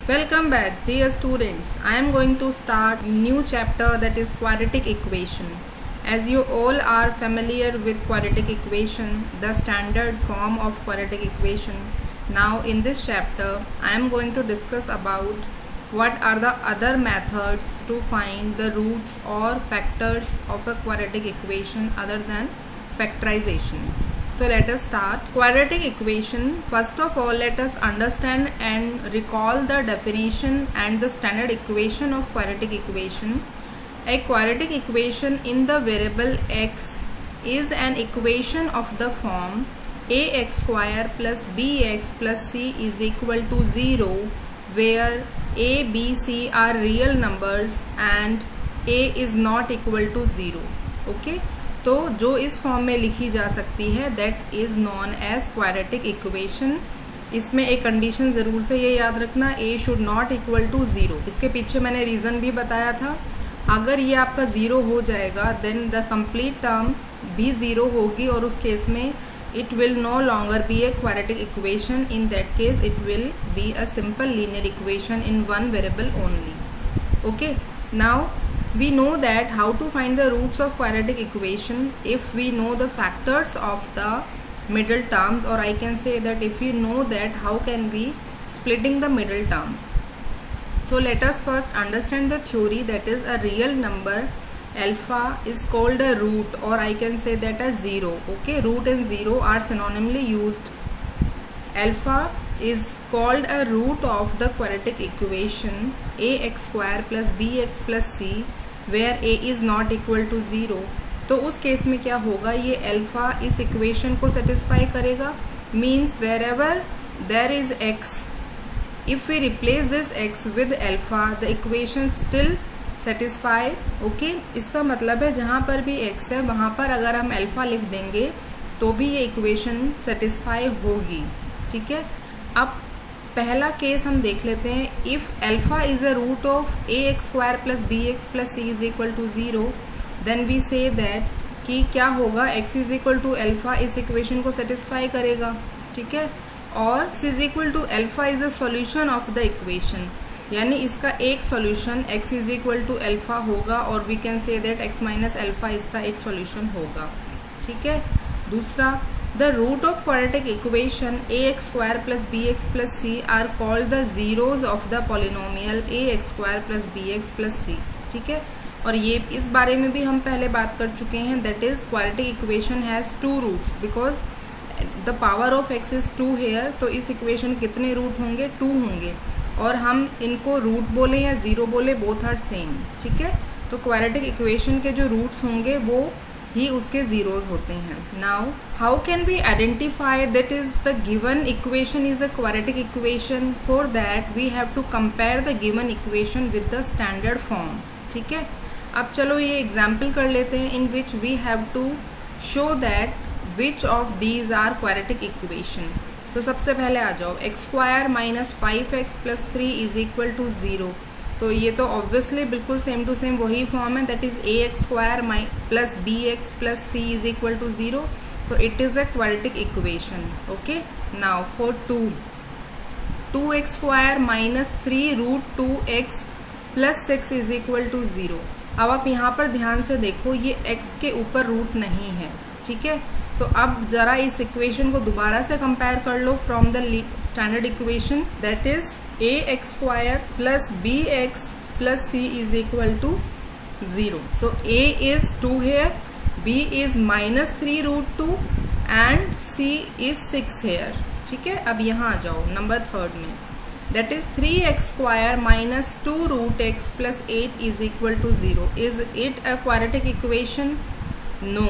Welcome back, dear students. I am going to start a new chapter, that is quadratic equation. As you all are familiar with quadratic equation, the standard form of quadratic equation. Now in this chapter, I am going to discuss about what are the other methods to find the roots or factors of a quadratic equation other than factorization. So let us start. Quadratic equation. First of all, let us understand and recall the definition and the standard equation of quadratic equation. A quadratic equation in the variable x is an equation of the form ax square plus bx plus c is equal to 0, where a, b, c are real numbers and a is not equal to 0. Okay. तो जो इस form में लिखी जा सकती है that is known as quadratic equation. इसमें एक कंडीशन ज़रूर से ये याद रखना, a should not equal to 0. इसके पीछे मैंने रीज़न भी बताया था. अगर ये आपका 0 हो जाएगा देन द कंप्लीट टर्म भी 0 होगी और उस केस में it will no longer be a quadratic equation. In that case it will be a simple linear equation in one variable only. Okay, now we know that how to find the roots of quadratic equation if we know the factors of the middle terms, or I can say that if we know that how can we splitting the middle term. So let us first understand the theory, that is a real number alpha is called a root, or I can say that as 0. Okay, root and 0 are synonymly used. Alpha is called a root of the quadratic equation ax square plus bx plus c, where a is not equal to 0. तो उस case में क्या होगा, ये alpha इस equation को satisfy करेगा. Means wherever there is x, if we replace this x with alpha the equation still satisfy. Okay, इसका मतलब है जहाँ पर भी x है वहाँ पर अगर हम अल्फा लिख देंगे तो भी ये इक्वेशन सेटिस्फाई होगी. ठीक है, अब पहला केस हम देख लेते हैं. If alpha is a root of a x square plus b x plus c is equal to 0, then we say that कि क्या होगा, x is equal to alpha इस इक्वेशन को सेटिस्फाई करेगा. ठीक है, और x is equal to alpha is a solution of the equation, यानी इसका एक solution x is equal to alpha होगा, और we can say that x minus alpha इसका एक सॉल्यूशन होगा. ठीक है, दूसरा, the root of quadratic equation ax square plus bx plus c are called the zeros of the polynomial ax square plus bx plus c. ठीक है, और ये इस बारे में भी हम पहले बात कर चुके हैं, that is quadratic equation has two roots because the power of x is 2 here. तो इस इक्वेशन कितने रूट होंगे, 2 होंगे, और हम इनको रूट बोले या ज़ीरो बोले बोथ आर सेम. ठीक है, तो क्वाड्रेटिक इक्वेशन के जो रूट्स होंगे वो ही उसके जीरोज होते हैं. Now how can we identify that is the given equation is a quadratic equation. For that we have to compare the given equation with the standard form. ठीक है, अब चलो ये एग्जाम्पल कर लेते हैं in which we have to show that which of these are quadratic equation. तो सबसे पहले आ जाओ, x square minus 5x plus 3 is equal to 0. तो ये तो ऑब्वियसली बिल्कुल सेम टू सेम वही फॉर्म है, that is a x square plus b x plus c is equal to 0. So it is a quadratic equation. Okay, now for 2x square minus 3 root 2x plus 6 is equal to 0. अब आप यहाँ पर ध्यान से देखो, ये x के ऊपर रूट नहीं है. ठीक है, तो अब ज़रा इस इक्वेशन को दोबारा से कंपेयर कर लो from the standard equation, that is ax square plus bx plus c is equal to 0. So a is 2 here, b is minus 3 root 2 and c is 6 here. ठीक है, अब यहाँ आ जाओ नंबर थर्ड में, that is 3x square minus 2 root x plus 8 is equal to 0. Is it a quadratic equation? No.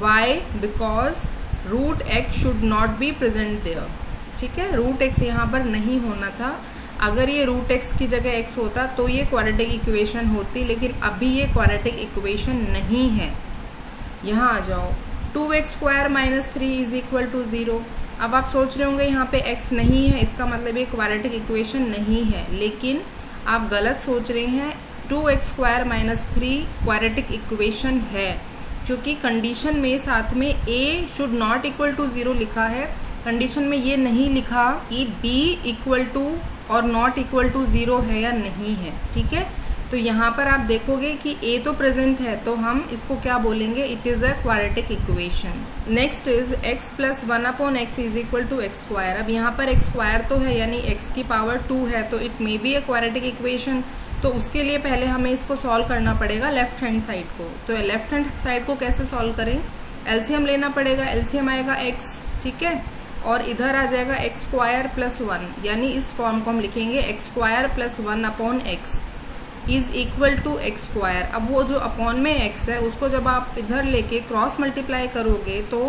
Why? Because root x should not be present there. ठीक है, root x यहाँ पर नहीं होना था. अगर ये रूट एक्स की जगह एक्स होता तो ये क्वाड्रेटिक इक्वेशन होती, लेकिन अभी ये क्वाड्रेटिक इक्वेशन नहीं है. यहाँ आ जाओ, 2x square minus 3 is equal to 0. अब आप सोच रहे होंगे यहाँ पे x नहीं है, इसका मतलब ये क्वाड्रेटिक इक्वेशन नहीं है, लेकिन आप गलत सोच रहे हैं. 2x square minus 3 quadratic equation है, क्योंकि कंडीशन में साथ में a should not equal to 0 लिखा है. कंडीशन में ये नहीं लिखा कि b इक्वल टू और नॉट इक्वल टू 0 है या नहीं है, ठीक है। तो यहाँ पर आप देखोगे कि a तो प्रेजेंट है, तो हम इसको क्या बोलेंगे, it is a quadratic equation. Next is x plus 1/x is equal to x square. अब यहाँ पर एक्स स्क्वायर तो है, यानी x की पावर 2 है, तो it may be a quadratic equation. तो उसके लिए पहले हमें इसको सॉल्व करना पड़ेगा लेफ्ट हैंड साइड को। तो लेफ्ट हैंड साइड को कैसे सॉल्व करें, एलसीएम लेना पड़ेगा। एलसीएम आएगा x, ठीक है, और इधर आ जाएगा एक्स स्क्वायर प्लस 1, यानी इस फॉर्म को हम लिखेंगे x square plus 1/x is equal to x square. अब वो जो अपॉन में x है उसको जब आप इधर लेके क्रॉस मल्टीप्लाई करोगे तो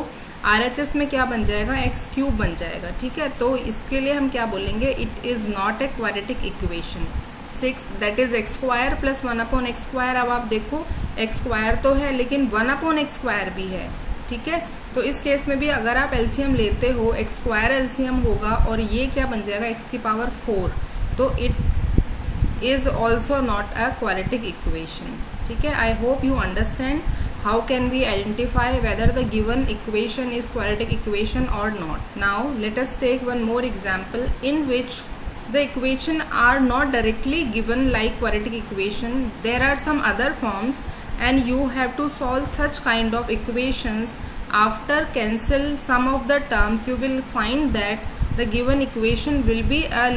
RHS में क्या बन जाएगा, एक्स क्यूब बन जाएगा, ठीक है। तो इसके लिए हम क्या बोलेंगे, it is not a quadratic equation. 6 that is x square plus 1/x square. अब आप देखो एक्स स्क्वायर तो है लेकिन 1/x स्क्वायर भी है, ठीक है। तो इस केस में भी अगर आप एलसीएम लेते हो, एक्स स्क्वायर एलसीएम होगा और ये क्या बन जाएगा, एक्स की पावर 4, तो it is also not a quadratic equation, ठीक है। I hope you understand how can we identify whether the given equation is quadratic equation और not. Now let us take one more example in which the equation are not directly given like quadratic equation. There are some other forms and you have to solve such kind of equations. After cancel some of the terms, you will find that the given equation will be a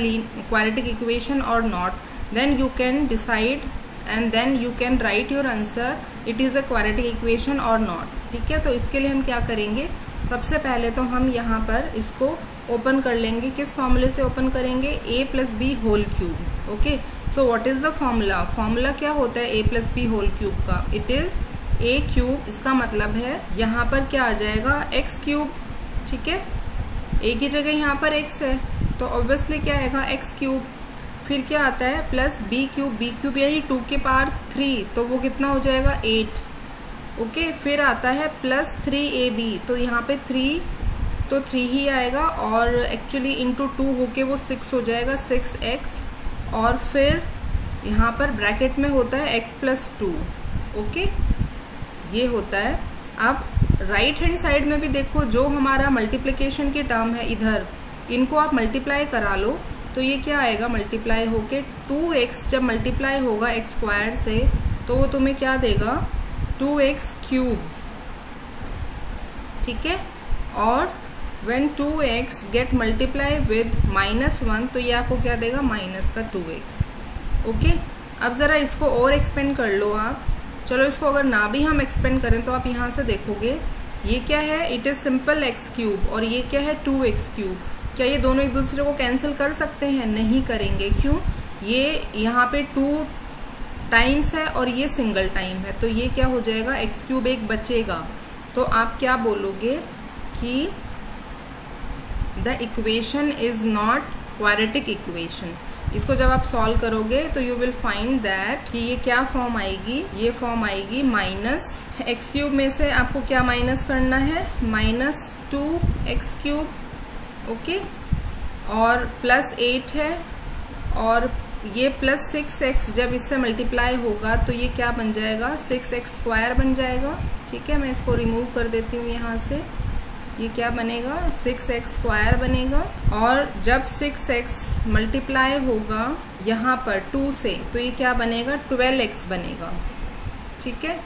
quadratic equation or not. Then you can decide and then you can write your answer, it is a quadratic equation or not, ठीक है। तो इसके लिए हम क्या करेंगे, सबसे पहले तो हम यहाँ पर इसको ओपन कर लेंगे। किस फॉर्मूले से ओपन करेंगे, a plus b whole cube. Okay, so what is the formula, formula क्या होता है a plus b whole cube का, इट इज a क्यूब। इसका मतलब है यहाँ पर क्या आ जाएगा, x क्यूब, ठीक है। a की जगह यहाँ पर x है तो ऑब्वियसली क्या आएगा, x क्यूब। फिर क्या आता है प्लस b क्यूब यानी 2 की पावर 3, तो वो कितना हो जाएगा 8। ओके, फिर आता है प्लस 3ab, तो यहाँ पे 3 तो 3 ही आएगा और एक्चुअली इंटू 2 होके वो 6 हो जाएगा, 6x। और फिर यहाँ पर ब्रैकेट में होता है x प्लस 2। ओके, ये होता है। अब राइट हैंड साइड में भी देखो, जो हमारा मल्टीप्लिकेशन की टर्म है इधर, इनको आप मल्टीप्लाई करा लो तो ये क्या आएगा, मल्टीप्लाई होके 2x जब मल्टीप्लाई होगा एक्स स्क्वायर से तो वो तुम्हें क्या देगा, 2x क्यूब, ठीक है। और when 2x get multiply with -1 तो ये आपको क्या देगा, माइनस का 2x। ओके, अब ज़रा इसको और एक्सपेंड कर लो आप। चलो इसको अगर ना भी हम एक्सपेंड करें तो आप यहाँ से देखोगे ये क्या है, it is simple x cube और ये क्या है 2x क्यूब। क्या ये दोनों एक दूसरे को कैंसिल कर सकते हैं, नहीं करेंगे। क्यों, ये यहाँ पे 2 टाइम्स है और ये सिंगल टाइम है, तो ये क्या हो जाएगा, x क्यूब एक बचेगा। तो आप क्या बोलोगे कि the equation is not quadratic equation. इसको जब आप सॉल्व करोगे तो यू विल फाइंड दैट कि ये क्या फॉर्म आएगी, ये फॉर्म आएगी माइनस एक्स क्यूब में से आपको क्या माइनस करना है, -2x क्यूब। ओके, और प्लस 8 है और ये प्लस 6x जब इससे मल्टीप्लाई होगा तो ये क्या बन जाएगा, 6x स्क्वायर बन जाएगा, ठीक है। मैं इसको रिमूव कर देती हूँ यहाँ से, ये क्या बनेगा, 6x स्क्वायर बनेगा। और जब 6x मल्टीप्लाई होगा यहाँ पर 2 से तो ये क्या बनेगा, 12x बनेगा, ठीक है।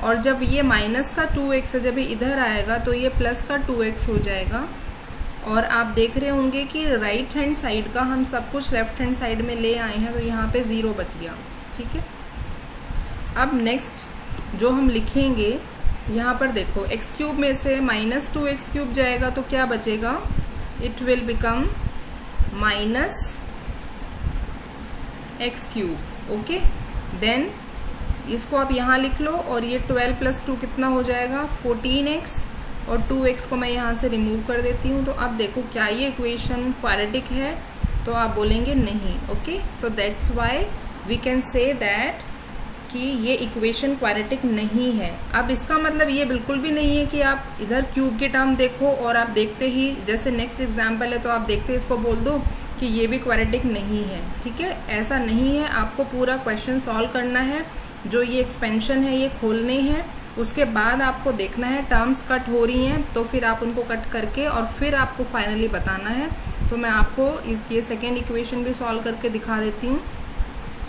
और जब ये माइनस का 2x है, जब ये इधर आएगा तो ये प्लस का 2x हो जाएगा। और आप देख रहे होंगे कि राइट हैंड साइड का हम सब कुछ लेफ्ट हैंड साइड में ले आए हैं, तो यहाँ पे 0 बच गया, ठीक है। अब नेक्स्ट जो हम लिखेंगे, यहाँ पर देखो x क्यूब में से -2x क्यूब जाएगा तो क्या बचेगा, it will become -x cube. Okay, then इसको आप यहाँ लिख लो और ये 12 + 2 कितना हो जाएगा, 14x, और 2x को मैं यहाँ से रिमूव कर देती हूँ। तो अब देखो क्या ये इक्वेशन क्वाड्रेटिक है, तो आप बोलेंगे नहीं। Okay, so that's why we can say that कि ये इक्वेशन क्वाड्रेटिक नहीं है। अब इसका मतलब ये बिल्कुल भी नहीं है कि आप इधर क्यूब के टर्म देखो और आप देखते ही, जैसे नेक्स्ट एग्जाम्पल है तो आप देखते इसको बोल दो कि ये भी क्वाड्रेटिक नहीं है, ठीक है। ऐसा नहीं है, आपको पूरा क्वेश्चन सॉल्व करना है, जो ये एक्सपेंशन है ये खोलने हैं, उसके बाद आपको देखना है टर्म्स कट हो रही हैं तो फिर आप उनको कट करके और फिर आपको फाइनली बताना है तो मैं आपको ये सेकेंड इक्वेशन भी सॉल्व करके दिखा देती हूँ।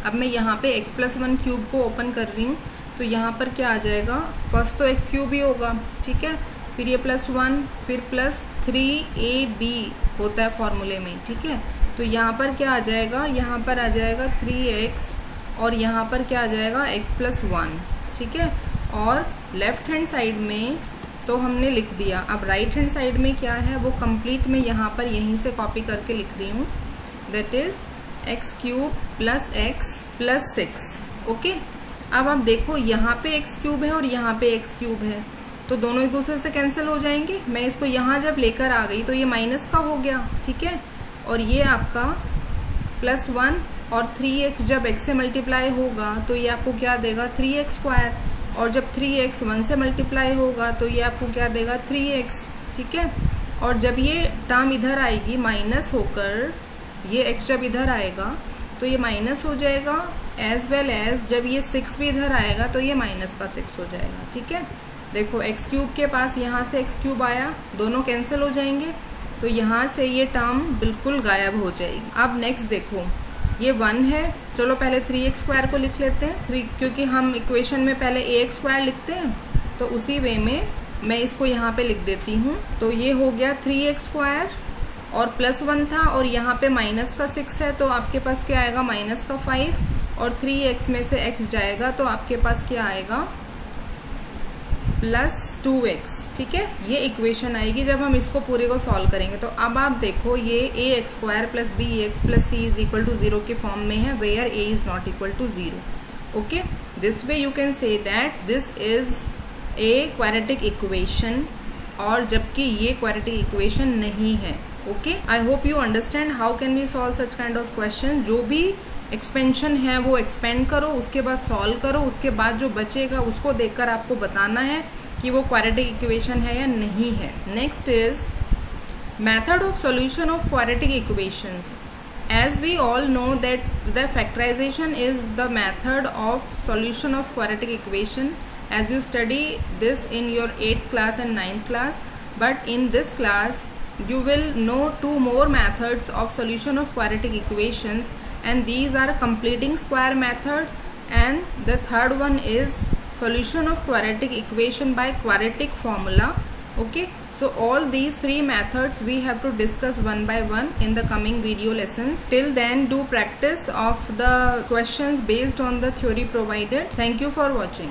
अब मैं यहाँ पे x+1 क्यूब को ओपन कर रही हूँ, तो यहाँ पर क्या आ जाएगा, फर्स्ट तो x क्यूब ही होगा, ठीक है, फिर ये +1, फिर +3ab होता है फॉर्मूले में, ठीक है। तो यहाँ पर क्या आ जाएगा, यहाँ पर आ जाएगा 3x और यहाँ पर क्या आ जाएगा x+1, ठीक है। और लेफ्ट हैंड साइड में तो हमने लिख दिया। अब राइट हैंड साइड में क्या है वो कंप्लीट मैं यहाँ पर यहीं से कॉपी करके लिख रही हूँ, that is x³ + x + 6। Okay, अब आप देखो यहाँ पे x³ है और यहाँ पे x³ है, तो दोनों एक दूसरे से कैंसिल हो जाएंगे। मैं इसको यहाँ जब लेकर आ गई तो ये माइनस का हो गया, ठीक है। और ये आपका +1 और 3x जब x से मल्टीप्लाई होगा तो ये आपको क्या देगा 3x², और जब 3x 1 से मल्टीप्लाई होगा तो ये आपको क्या देगा 3x, ठीक है। और जब ये टर्म इधर आएगी माइनस होकर, ये x जब इधर आएगा तो ये माइनस हो जाएगा, एज वेल एज जब ये 6 भी इधर आएगा तो ये -6 हो जाएगा, ठीक है। देखो x³ के पास यहाँ से x³ आया, दोनों कैंसिल हो जाएंगे, तो यहाँ से ये टर्म बिल्कुल गायब हो जाएगी। अब नेक्स्ट देखो, ये 1 है, चलो पहले 3x² को लिख लेते हैं, क्योंकि हम इक्वेशन में पहले ax² लिखते हैं, तो उसी वे में मैं इसको यहाँ पे लिख देती हूँ। तो ये हो गया 3x² और +1 था और यहाँ पे -6 है, तो आपके पास क्या आएगा -5, और 3x में से x जाएगा तो आपके पास क्या आएगा +2x, ठीक है। ये इक्वेशन आएगी जब हम इसको पूरे को सॉल्व करेंगे। तो अब आप देखो ये ax² + bx + c = 0 के फॉर्म में है, where a is not equal to 0। Okay, this way you can say that this is a quadratic equation, और जबकि ये क्वाड्रेटिक इक्वेशन नहीं है। Okay, I hope you understand how can we solve such kind of question. जो भी expansion है वो expand करो, उसके बाद सॉल्व करो, उसके बाद जो बचेगा उसको देखकर आपको बताना है कि वो क्वाड्रेटिक इक्वेशन है या नहीं है। Next is method of solution of quadratic equations. As we all know that the factorization is the method of solution of quadratic equation, as you study this in your 8th class and 9th class, but in this class you will know 2 more methods of solution of quadratic equations, and these are completing square method, and the third one is solution of quadratic equation by quadratic formula. Okay, so all these 3 methods we have to discuss one by one in the coming video lessons. Till then, do practice of the questions based on the theory provided. Thank you for watching.